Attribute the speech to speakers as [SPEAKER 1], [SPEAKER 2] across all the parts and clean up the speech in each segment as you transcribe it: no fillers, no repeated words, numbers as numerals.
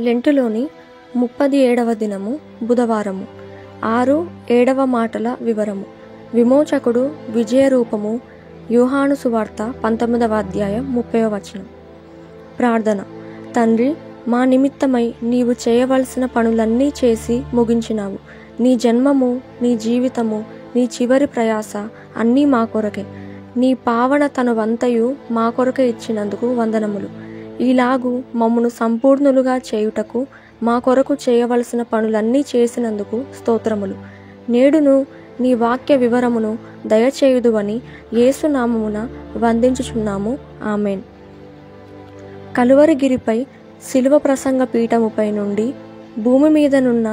[SPEAKER 1] లెంటులోని 37వ దినము బుధవారము. 6-7 మాటల వివరము. విమోచకుడు విజయరూపము. యోహాను సువార్త 19వ అధ్యాయం 30వ వచనం. ప్రార్థన. తండ్రి, మా నిమిత్తమై నీవు చేయవలసిన పనులన్నీ చేసి ముగించినావు. నీ జన్మము, నీ జీవితము, నీ చివరి ప్రయాస అన్నీ మా కొరకే. నీ పావన తనువంతయు మా కొరకే ఇచ్చినందుకు వందనములు. ఈలాగు మమ్మును సంపూర్ణులుగా చేయుటకు మా కొరకు చేయవలసిన పనులన్నీ చేసినందుకు స్తోత్రములు. నేడును నీ వాక్య వివరమును దయచేయుదువని యేసునామమున వందించుచున్నాము. ఆమెన్. కలువరిగిరిపై శిలువ ప్రసంగ పీఠముపై నుండి భూమి మీదనున్న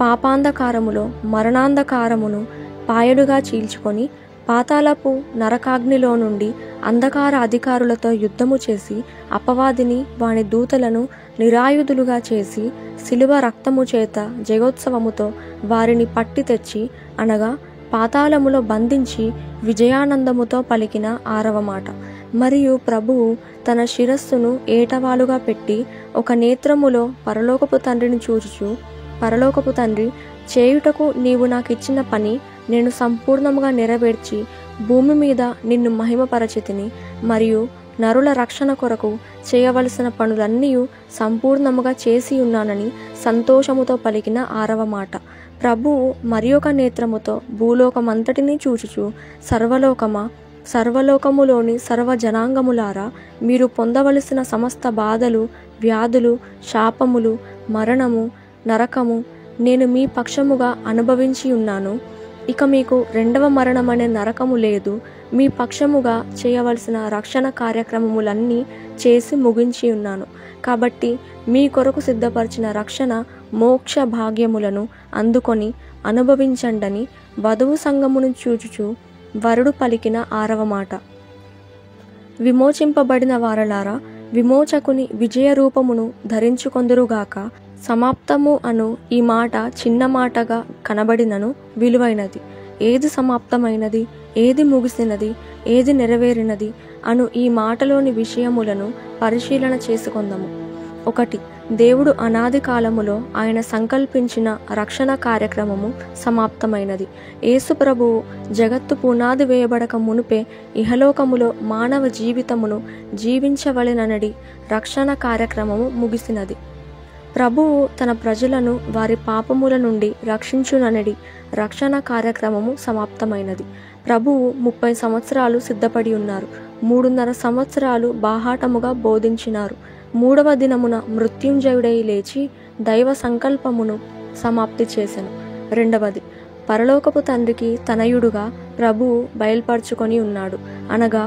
[SPEAKER 1] పాపాంధకారములో మరణాంధకారమును పాయడుగా చీల్చుకొని పాతాళపు నరకాగ్నిలో నుండి అంధకార అధికారులతో యుద్ధము చేసి అపవాదిని వాని దూతలను నిరాయుధులుగా చేసి శిలువ రక్తము చేత జయోత్సవముతో వారిని పట్టి తెచ్చి అనగా పాతాళములో బంధించి విజయానందముతో పలికిన 6వ మాట. మరియు ప్రభువు తన శిరస్సును ఏటవాలుగా పెట్టి ఒక నేత్రములో పరలోకపు తండ్రిని చూచుచు, పరలోకపు తండ్రి, చేయుటకు నీవు నాకిచ్చిన పని నేను సంపూర్ణముగా నెరవేర్చి భూమి మీద నిన్ను మహిమపరచితిని. మరియు నరుల రక్షణ కొరకు చేయవలసిన పనులన్నీ సంపూర్ణముగా చేసి ఉన్నానని సంతోషముతో పలికిన 6వ మాట. ప్రభువు మరి ఒక నేత్రముతో భూలోకమంతటినీ చూచుచు, సర్వలోకములోని సర్వజనాంగములారా, మీరు పొందవలసిన సమస్త బాధలు, వ్యాధులు, శాపములు, మరణము, నరకము నేను మీ పక్షముగా అనుభవించి ఉన్నాను. ఇక మీకు 2వ మరణమనే నరకము లేదు. మీ పక్షముగా చేయవలసిన రక్షణ కార్యక్రమములన్నీ చేసి ముగించి ఉన్నాను. కాబట్టి మీ కొరకు సిద్ధపరిచిన రక్షణ మోక్ష భాగ్యములను అందుకొని అనుభవించండని వధువు సంగమును చూచుచు వరుడు పలికిన 6వ మాట. విమోచింపబడిన వారలారా, విమోచకుని విజయ రూపమును ధరించుకొందురుగాక. సమాప్తము అను ఈ మాట చిన్న మాటగా కనబడినను విలువైనది. ఏది సమాప్తమైనది, ఏది ముగిసినది, ఏది నెరవేరినది అను ఈ మాటలోని విషయములను పరిశీలన చేసుకొందాము. 1. దేవుడు అనాది కాలములో ఆయన సంకల్పించిన రక్షణ కార్యక్రమము సమాప్తమైనది. యేసు ప్రభువు జగత్తు పునాది వేయబడక మునుపే ఇహలోకములో మానవ జీవితమును జీవించవలెననడి రక్షణ కార్యక్రమము ముగిసినది. ప్రభువు తన ప్రజలను వారి పాపముల నుండి రక్షించుననడి రక్షణ కార్యక్రమము సమాప్తమైనది. ప్రభువు 30 సంవత్సరాలు సిద్ధపడి ఉన్నారు. 3.5 సంవత్సరాలు బాహాటముగా బోధించినారు. 3వ దినమున మృత్యుంజయుడై లేచి దైవ సంకల్పమును సమాప్తి చేసెను. 2. పరలోకపు తండ్రికి తనయుడుగా ప్రభువు బయల్పరచుకొని ఉన్నాడు. అనగా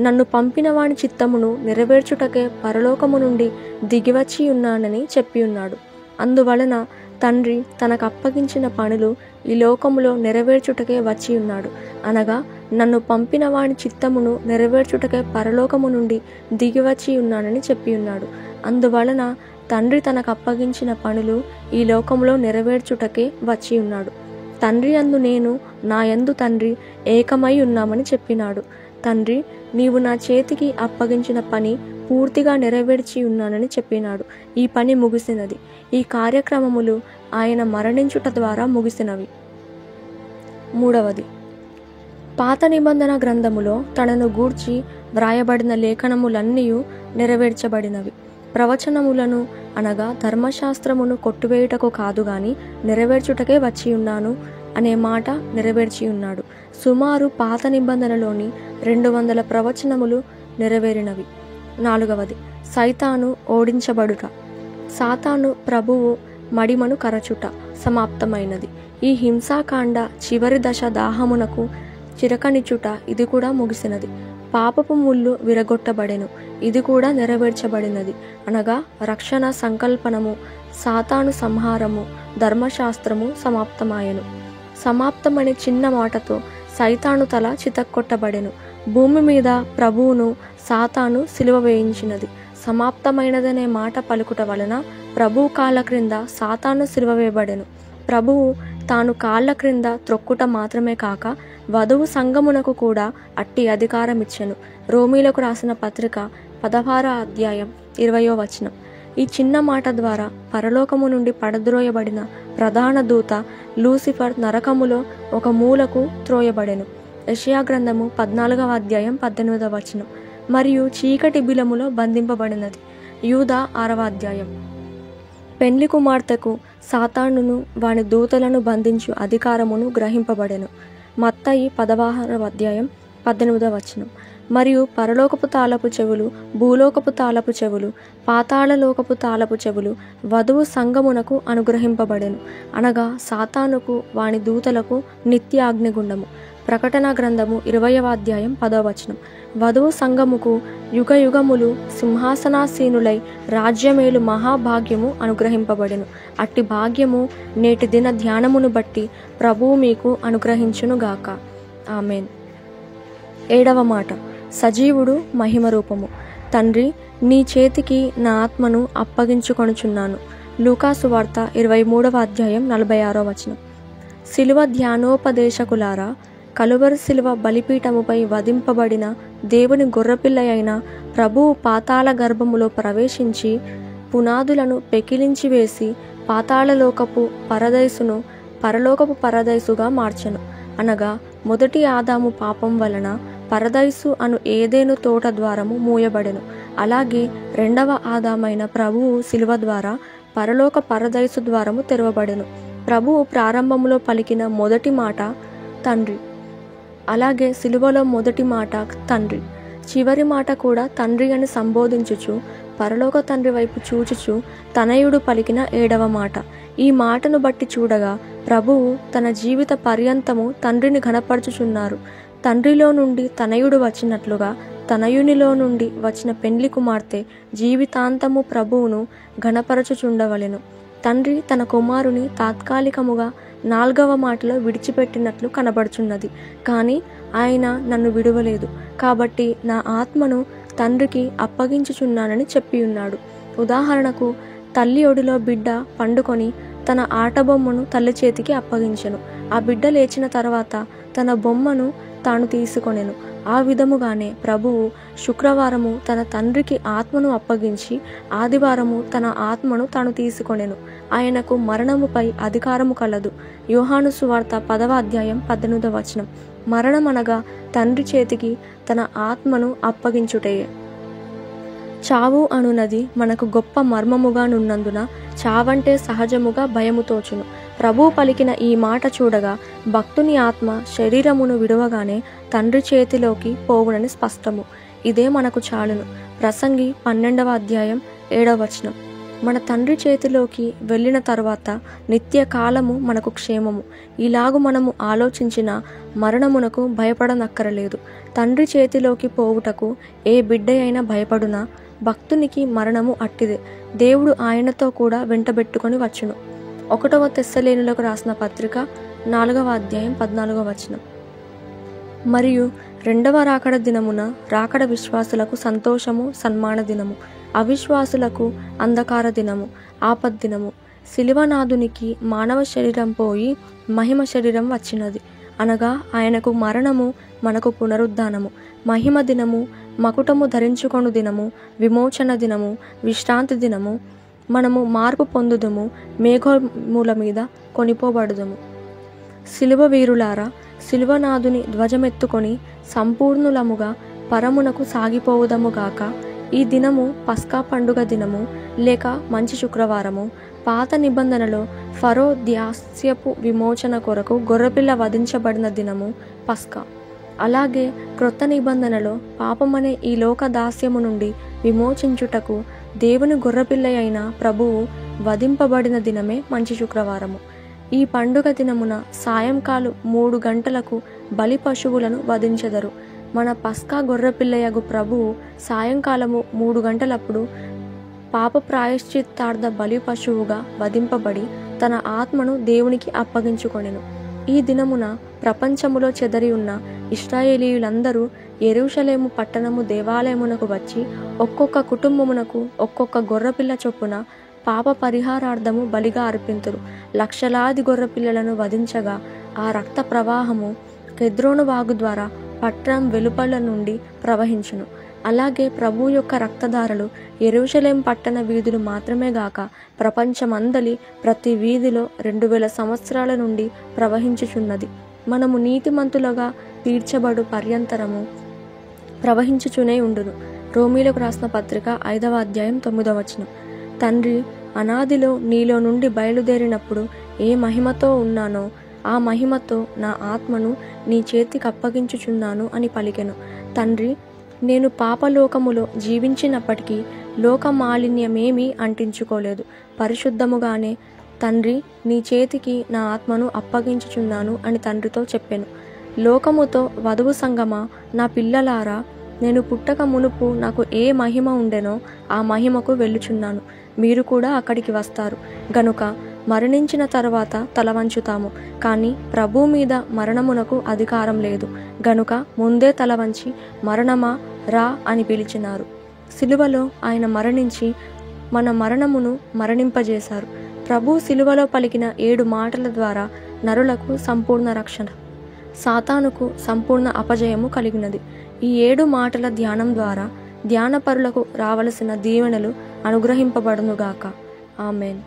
[SPEAKER 1] నన్ను పంపిన వాని చిత్తమును నెరవేర్చుటకే పరలోకము నుండి దిగివచ్చి ఉన్నానని చెప్పి ఉన్నాడు. అందువలన తండ్రి తనకు అప్పగించిన పనులు ఈ లోకములో నెరవేర్చుటకే వచ్చి ఉన్నాడు. అనగా నన్ను పంపిన వాని చిత్తమును నెరవేర్చుటకే పరలోకము నుండి దిగివచ్చి ఉన్నానని చెప్పి ఉన్నాడు. అందువలన తండ్రి తనకు అప్పగించిన పనులు ఈ లోకములో నెరవేర్చుటకే వచ్చి ఉన్నాడు. తండ్రి యందు నేను, నా యందు తండ్రి ఏకమై ఉన్నామని చెప్పినాడు. తండ్రి, నీవు నా చేతికి అప్పగించిన పని పూర్తిగా నెరవేర్చి ఉన్నానని చెప్పినాడు. ఈ పని ముగిసినది. ఈ కార్యక్రమములు ఆయన మరణించుట ద్వారా ముగిసినవి. 3. పాత నిబంధన గ్రంథములో తనను గూర్చి వ్రాయబడిన లేఖనములన్నీ నెరవేర్చబడినవి. ప్రవచనములను అనగా ధర్మశాస్త్రమును కొట్టువేయుటకు కాదు గాని నెరవేర్చుటకే వచ్చి ఉన్నాను అనే మాట నెరవేర్చి ఉన్నాడు. సుమారు పాత నిబంధనలోని 200 ప్రవచనములు నెరవేరినవి. 4. సైతాను ఓడించబడుట. సాతాను ప్రభువు మడిమను కరచుట సమాప్తమైనది. ఈ హింసాకాండ చివరి దశ దాహమునకు చిరకనిచుట ఇది కూడా ముగిసినది. పాపపు ముళ్ళు విరగొట్టబడెను. ఇది కూడా నెరవేర్చబడినది. అనగా రక్షణ సంకల్పనము, సాతాను సంహారము, ధర్మశాస్త్రము సమాప్తమాయెను. సమాప్తమనే చిన్న మాటతో సైతాను తల చితక్కొట్టబడెను. భూమి మీద ప్రభువును సాతాను సిలువ వేయించినది. సమాప్తమైనదనే మాట పలుకుట వలన ప్రభువు కాళ్ళ క్రింద సాతాను సిలువ వేయబడెను. ప్రభువు తాను కాళ్ళ క్రింద త్రొక్కుట మాత్రమే కాక వధువు సంగమునకు కూడా అట్టి అధికారం ఇచ్చెను. రోమీలకు రాసిన పత్రిక 16వ అధ్యాయం 20వ వచనం. ఈ చిన్న మాట ద్వారా పరలోకము నుండి పడద్రోయబడిన ప్రధాన దూత లూసిఫర్ నరకములో ఒక మూలకు త్రోయబడెను. యెషయా గ్రంథము 14వ అధ్యాయం 18వ వచనం. మరియు చీకటి బిలములో బంధింపబడినది. యూదా 6వ అధ్యాయం. పెండ్లి కుమార్తెకు సాతానును వాని దూతలను బంధించు అధికారమును గ్రహింపబడెను. మత్తయి 16వ అధ్యాయం 18వ వచనం. మరియు పరలోకపు తాళపు చెవులు, భూలోకపు తాళపు చెవులు, పాతాళలోకపు తాళపు చెవులు వధువు సంగమునకు అనుగ్రహింపబడెను, అనగా సాతానుకు వాని దూతలకు నిత్య అగ్నిగుండము. ప్రకటన గ్రంథము 20వ అధ్యాయం 10వ వచనం. వధువు సంగముకు యుగ యుగములు సింహాసనాసీనులై రాజ్యమేలు మహాభాగ్యము అనుగ్రహింపబడెను. అట్టి భాగ్యము నేటి దిన ధ్యానమును బట్టి ప్రభువు మీకు అనుగ్రహించునుగాక. ఆమెన్. 7వ మాట. సజీవుడు మహిమ రూపము. తండ్రి, నీ చేతికి నా ఆత్మను అప్పగించుకొనుచున్నాను. లూకాసు వార్త 23వ అధ్యాయం 46వ వచనం. శిలువ ధ్యానోపదేశకులారా, కలువరి శిలువ బలిపీఠముపై వధింపబడిన దేవుని గొర్రెపిల్ల అయిన ప్రభువు పాతాళ గర్భములో ప్రవేశించి పునాదులను పెకిలించి వేసి పాతాళలోకపు పరదైసును పరలోకపు పరదైసుగా మార్చెను. అనగా మొదటి ఆదాము పాపం వలన పరదైసు అను ఏదేను తోట ద్వారము మూయబడెను. అలాగే రెండవ ఆదామైన ప్రభువు శిలువ ద్వారా పరలోక పరదైసు ద్వారము తెరవబడెను. ప్రభువు ప్రారంభములో పలికిన మొదటి మాట తండ్రి. అలాగే శిలువలో మొదటి మాట తండ్రి, చివరి మాట కూడా తండ్రి అని సంబోధించుచు పరలోక తండ్రి వైపు చూచుచు తనయుడు పలికిన 7వ మాట. ఈ మాటను బట్టి చూడగా ప్రభువు తన జీవిత పర్యంతము తండ్రిని ఘనపరచుచున్నారు. తండ్రిలో నుండి తనయుడు వచ్చినట్లుగా తనయునిలో నుండి వచ్చిన పెండ్లి కుమార్తె జీవితాంతము ప్రభువును ఘనపరచుచుండవలెను. తండ్రి తన కుమారుని తాత్కాలికముగా 4వ మాటలో విడిచిపెట్టినట్లు కనబడుచున్నది. కానీ ఆయన నన్ను విడువలేదు, కాబట్టి నా ఆత్మను తండ్రికి అప్పగించుచున్నానని చెప్పియున్నాడు. ఉదాహరణకు, తల్లి ఒడిలో బిడ్డ పండుకొని తన ఆట బొమ్మను తల్లి చేతికి అప్పగించెను. ఆ బిడ్డ లేచిన తర్వాత తన బొమ్మను తాను తీసుకొనెను. ఆ విధముగానే ప్రభువు శుక్రవారము తన తండ్రికి ఆత్మను అప్పగించి ఆదివారము తన ఆత్మను తాను తీసుకొనెను. ఆయనకు మరణముపై అధికారము కలదు. యోహాను సువార్త 10వ అధ్యాయం 18వ వచనం. మరణమనగా తండ్రి చేతికి తన ఆత్మను అప్పగించుటయే. చావు అనునది మనకు గొప్ప మర్మముగా నున్నందున చావంటే సహజముగా భయము తోచును. ప్రభువు పలికిన ఈ మాట చూడగా భక్తుని ఆత్మ శరీరమును విడువగానే తండ్రి చేతిలోకి పోవునని స్పష్టము. ఇదే మనకు చాలును. ప్రసంగి 12వ అధ్యాయం 7వ వచనం. మన తండ్రి చేతిలోకి వెళ్ళిన తరువాత నిత్య కాలము మనకు క్షేమము. ఇలాగు మనము ఆలోచించిన మరణమునకు భయపడనక్కరలేదు. తండ్రి చేతిలోకి పోవుటకు ఏ బిడ్డ అయినా భయపడునా భక్తునికి మరణము అట్టిదే. దేవుడు ఆయనతో కూడా వెంటబెట్టుకొని వచ్చును. 1వ తెస్సలేనులకు రాసిన పత్రిక 4వ అధ్యాయం 14వ వచనం. మరియు రెండవ రాకడ దినమున రాకడ విశ్వాసులకు సంతోషము, సన్మాన దినము, అవిశ్వాసులకు అంధకార దినము, ఆపద్దినము. శిలువనాథునికి మానవ శరీరం పోయి మహిమ శరీరం వచ్చినది. అనగా ఆయనకు మరణము, మనకు పునరుద్ధానము. మహిమ దినము, మకుటము ధరించుకొను దినము, విమోచన దినము, విశ్రాంతి దినము. మనము మార్పు పొందుదుము, మేఘముల మీద కొనిపోబడుదుము. శిలువ వీరులారా, శిలువనాథుని ధ్వజమెత్తుకొని సంపూర్ణులముగా పరమునకు సాగిపోవుదముగాక. ఈ దినము పస్కా పండుగ దినము లేక మంచి శుక్రవారము. పాత నిబంధనలో ఫరో దాస్యపు విమోచన కొరకు గొర్రెపిల్ల వధించబడిన దినము పస్కా. అలాగే క్రొత్త నిబంధనలో పాపమనే ఈ లోక దాస్యము నుండి విమోచించుటకు దేవుని గొర్రెపిల్ల అయిన ప్రభువు వధింపబడిన దినమే మంచి శుక్రవారము. ఈ పండుగ దినమున సాయంకాలం 3 గంటలకు బలి పశువులను వధించెదరు. మన పస్కా గొర్రెపిల్లయగు ప్రభువు సాయంకాలము 3 గంటలప్పుడు పాప ప్రాయశ్చిత్తార్థ బలి పశువుగా వధింపబడి తన ఆత్మను దేవునికి అప్పగించుకొనెను. ఈ దినమున ప్రపంచములో చెదరి ఉన్న ఇశ్రాయేలీయులందరూ యెరూషలేము పట్టణము దేవాలయమునకు వచ్చి ఒక్కొక్క కుటుంబమునకు ఒక్కొక్క గొర్రెపిల్ల చొప్పున పాప పరిహారార్థము బలిగా అర్పింతురు. లక్షలాది గొర్రెపిల్లలను వధించగా ఆ రక్త ప్రవాహము కెద్రోను వాగు ద్వారా పట్టణం వెలుపల నుండి ప్రవహించును. అలాగే ప్రభు యొక్క రక్తధారలు యెరూషలేం పట్టణ వీధులు మాత్రమే గాక ప్రపంచమందలి ప్రతి వీధిలో 2000 సంవత్సరాల నుండి ప్రవహించుచున్నది. మనము నీతిమంతులుగా తీర్చబడు పర్యంతరము ప్రవహించుచునే ఉండును. రోమీలకు రాసిన పత్రిక 5వ అధ్యాయం 9వ వచనం. తండ్రి అనాదిలో నీలో నుండి బయలుదేరినప్పుడు ఏ మహిమతో ఉన్నానో ఆ మహిమతో నా ఆత్మను నీ చేతికి అప్పగించుచున్నాను అని పలికెను. తండ్రి, నేను పాపలోకములో జీవించినప్పటికీ లోక మాలిన్యమేమీ అంటించుకోలేదు. పరిశుద్ధముగానే తండ్రి నీ చేతికి నా ఆత్మను అప్పగించుచున్నాను అని తండ్రితో చెప్పెను. లోకముతో వధువు సంగమా, నా పిల్లలారా, నేను పుట్టక మునుపు నాకు ఏ మహిమ ఉండెనో ఆ మహిమకు వెళ్ళుచున్నాను. మీరు కూడా అక్కడికి వస్తారు. గనుక మరణించిన తర్వాత తలవంచుతాము, కానీ ప్రభు మీద మరణమునకు అధికారం లేదు. గనుక ముందే తలవంచి మరణమా రా అని పిలిచినారు. సిలువలో ఆయన మరణించి మన మరణమును మరణింపజేశారు. ప్రభు సిలువలో పలికిన 7 మాటల ద్వారా నరులకు సంపూర్ణ రక్షణ, సాతానుకు సంపూర్ణ అపజయము కలిగినది. ఈ 7 మాటల ధ్యానం ద్వారా ధ్యానపరులకు రావలసిన దీవెనలు అనుగ్రహింపబడునుగాక. ఆమెన్.